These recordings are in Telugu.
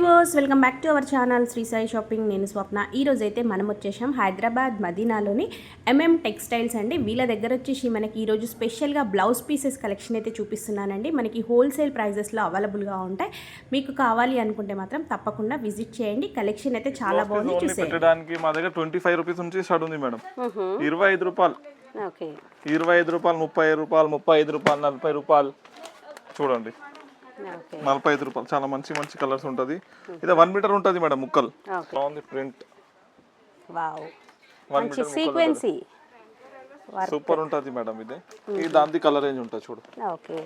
Viewers welcome back to our channel Shri Sai shopping. నేను స్వప్న. ఈ రోజు అయితే మనం వచ్చేసాం హైదరాబాద్ మదీనాలోని ఎంఎం టెక్స్టైల్స్ అండి. వీళ్ళ దగ్గర వచ్చేసి మనకి ఈరోజు స్పెషల్గా బ్లౌజ్ పీసెస్ కలెక్షన్ అయితే చూపిస్తున్నానండి. మనకి హోల్సేల్ ప్రైజెస్లో అవైలబుల్గా ఉంటాయి. మీకు కావాలి అనుకుంటే మాత్రం తప్పకుండా విజిట్ చేయండి. కలెక్షన్ అయితే చాలా బాగుంది. చూసేయడానికి మా దగ్గర 25 రూపీస్ నుంచి స్టార్ట్ ఉంది మేడం. 25 రూపాయలు, ఓకే, 25 రూపాయలు, 30 రూపాయలు, 35 రూపాయలు, 40 రూపాయలు. చూడండి 45 రూపాయలు. చాలా మంచి మంచి కలర్స్ ఉంటుంది. ఇది 1 మీటర్ ఉంటుంది మేడం. ముక్కలు బాగుంది. ప్రింట్ సీక్వెన్సీ సూపర్ ఉంటుంది మేడం. ఇది దాని కలర్ రేంజ్ ఉంటుంది చూడు. ఓకే,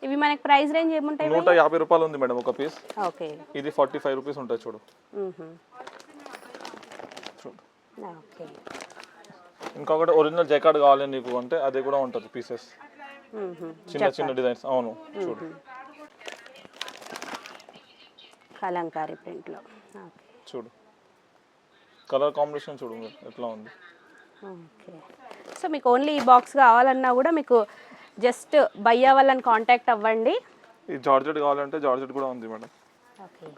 ఇవి మనకి ప్రైస్ రేంజ్ ఏముంటాయి? 150 రూపాయలు ఉంది మేడం ఒక పీస్. ఓకే, ఇది 45 రూపీస్ ఉంటుంది చూడు. ఓకే, ఇంకొకటి ఒరిజినల్ జైకార్డ్ కావాలి నీకు అంటే అది కూడా ఉంటుంది పీసెస్. చిన్న చిన్న డిజైన్స్. అవును చూడు, కలంకారీ ప్రింట్ లో చూడు. కలర్ కాంబినేషన్ చూడు ఎట్లా ఉంది. ఓకే, సో మీకు ఓన్లీ ఈ బాక్స్ కావాలన్నా కూడా మీకు జస్ట్ బయ్యా వాళ్ళని కాంటాక్ట్ అవ్వండి. ఈ జార్జెట్ కావాలంటే జార్జెట్ కూడా ఉంది మేడం. ఓకే,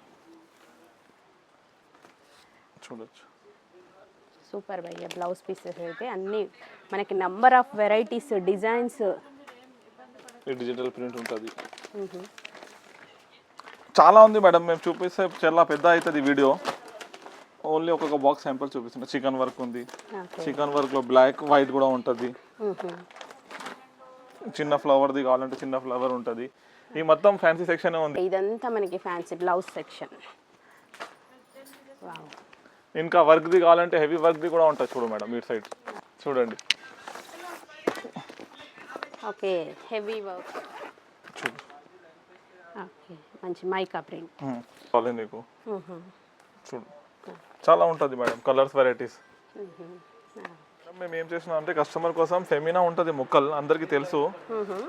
చూడొచ్చు. సూపర్ భయ్య. బ్లౌజ్ పీసెస్ అయితే అన్ని మనకి number of varieties, designs. Digital print ఉంటుంది. చాలా ఉంది మేడం. మేము చూపిస్తే చాలా పెద్ద అవుతుంది వీడియో. ఓన్లీ ఒక్కొక్క బాక్స్ శాంపుల్ చూపిస్తున్నా. చికెన్ వర్క్ ఉంది. చికెన్ వర్క్ లో బ్లాక్ వైట్ కూడా ఉంటుంది. చిన్న ఫ్లవర్ది కావాలంటే చిన్న ఫ్లవర్ ఉంటుంది. ఈ మొత్తం ఫ్యాన్సీ సెక్షన్ ఉంది. ఇదంతా మనకి ఫ్యాన్సీ బ్లౌజ్ సెక్షన్. ఇంకా వర్క్ది కావాలంటే హెవీ వర్క్ది కూడా ఉంటుంది చూడు మేడం. ఈ సైడ్ చూడండి. ఓకే, హెవీ వర్క్ చూడు. ఓకే, మంచి మైకా ప్రింట్ చాలే నీకు. చూడు చాలా ఉంటుంది మేడం. Colours varieties. మేము ఏం చేసినాం అంటే కస్టమర్ కోసం ఫెమినా ఉంటుంది ముక్కలు అందరికి తెలుసు.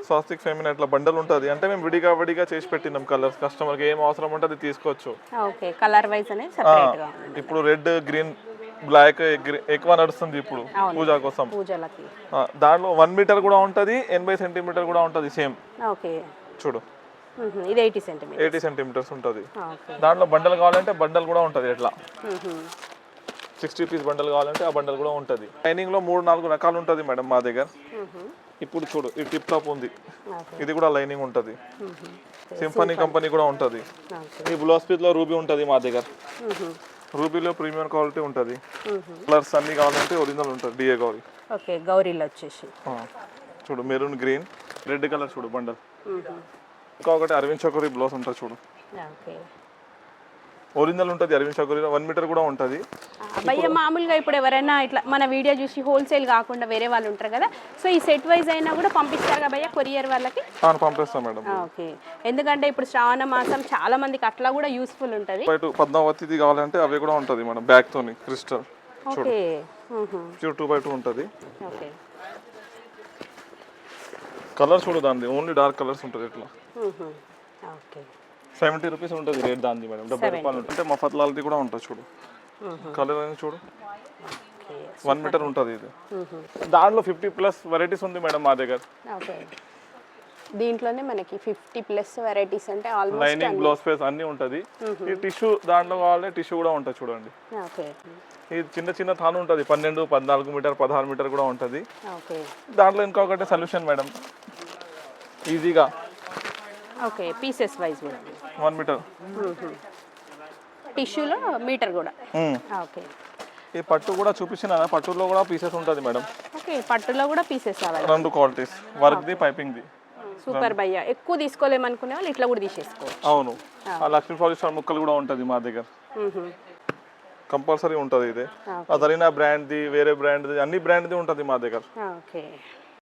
స్వాస్తిక్ ఫెమినా ఇట్లా బండల్ ఉంటుంది అంటే మేము విడిగా చేసి పెట్టినాం కలర్స్. కస్టమర్కి ఏం అవసరం ఉంటుంది తీసుకోవచ్చు. ఓకే, కలర్ వైజ్ అనేది సెపరేట్ గా. ఇప్పుడు రెడ్, గ్రీన్, బ్లాక్ ఎక్కువ నడుస్తుంది ఇప్పుడు పూజ కోసం. దాంట్లో 1 మీటర్ కూడా ఉంటుంది, 80 సెంటీమీటర్ కూడా ఉంటుంది సేమ్. ఓకే, చూడు ఇది 80 సెంటీమీటర్స్ ఉంటుంది. దాంట్లో బండల్ కావాలంటే బండల్ కూడా ఉంటుంది. ఎట్లా 60 పీస్ బండల్ కావాలంటే ఆ బండల్ కూడా ఉంటుంది. లైనింగ్ లో 3-4 రకాలు ఉంటుంది మేడం మా దగ్గర. ఇప్పుడు చూడు ఈ టిప్ టాప్ ఉంది. ఇది కూడా లైనింగ్ ఉంటుంది. సింఫనీ కంపెనీ కూడా ఉంటుంది. ఈ బ్లౌజ్ పీస్ లో రూబీ ఉంటుంది మా దగ్గర. రూబీలో ప్రీమియం క్వాలిటీ ఉంటుంది. కలర్స్ అన్ని కావాలంటే ఒరిజినల్ ఉంటుంది. డిఏ గౌరీ. ఓకే, గౌరీలో వచ్చేసి చూడు మెరూన్, గ్రీన్, రెడ్ కలర్ చూడు బండల్. ఇంకొకటి అరవింద్ చకోరి బ్లౌజ్ ఉంటుంది చూడు. ఒరిజినల్ ఉంటుంది అరవింద్ చకోరి. 1 మీటర్ కూడా ఉంటుంది. భయ్య మామూలుగా ఇప్పుడు ఎవరైనా ఇట్లా మన వీడియో చూసి హోల్సేల్ కాకుండా వేరే వాళ్ళు ఉంటారు కదా, సో ఈ సెట్ వైజ్ అయినా కూడా పంపిస్తారు కదా భయ్య కొరియర్ వాళ్ళకి? పంపిస్తాం మేడం. ఓకే, ఎందుకంటే ఇప్పుడు శ్రావణ మాసం చాలా మందికి అట్లా కూడా యూస్ఫుల్ ఉంటుంది. పద్మావతిది కావాలంటే అవి కూడా ఉంటుంది మేడం. బ్యాక్ తోని క్రిస్టల్. ఓకే, 2x2 ఉంటుంది. ఓకే, కలర్ చూడు దాన్ని ఓన్లీ డార్క్ కలర్స్ ఉంటుంది ఇట్లా. ఓకే, 70 రూపీస్ ఉంటుంది రేట్ దాన్ని మేడం. 70 రూపాయలు ఉంటుంది. మఫత్ లాల్ది కూడా ఉంటుంది చూడు. కలర్ అనేది చూడు. 1 మీటర్ ఉంటుంది ఇది. దాంట్లో 50+ వెరైటీస్ ఉంది మేడం మా దగ్గర. ఓకే, దీంట్లోనే మనకి 50+ వెరైటీస్ అంటే ఆల్మోస్ట్ లైనింగ్, బ్లౌజ్ పీస్ అన్ని ఉంటుంది. ఈ టిష్యూ దాంట్లో కావాలి టిష్యూ కూడా ఉంటుంది చూడండి. ఓకే, ఈ చిన్న చిన్న తాను ఉంటుంది. 12, 14 మీటర్, 16 మీటర్ కూడా ఉంటుంది. ఓకే, దాంట్లో ఇంకొకటి సొల్యూషన్ మేడం. ఈజీగా ఓకే, పీసెస్ వైజ్ కూడా 1 మీటర్. టిష్యూలో మీటర్ కూడా. ఓకే, ఈ పట్టు కూడా చూపించిన పట్టులో కూడా పీసెస్ ఉంటుంది మేడం. ఓకే, పట్టులో కూడా పీసెస్ కావాలి. 2 క్వాలిటీస్, వర్క్ది, పైపింగ్ది. సూపర్ భయ్య. ఎక్కువ తీసుకోలేమనుకునే వాళ్ళు ఇట్లా కూడా తీసేసుకోవచ్చు. అవును, లక్ష్మీ పాలిస్టర్ ముక్కలు కూడా ఉంటుంది మా దగ్గర. కంపల్సరీ ఉంటుంది ఇది. అదరినా బ్రాండ్ది, వేరే బ్రాండ్ది, అన్ని బ్రాండ్ది ఉంటుంది మా దగ్గర. ఓకే.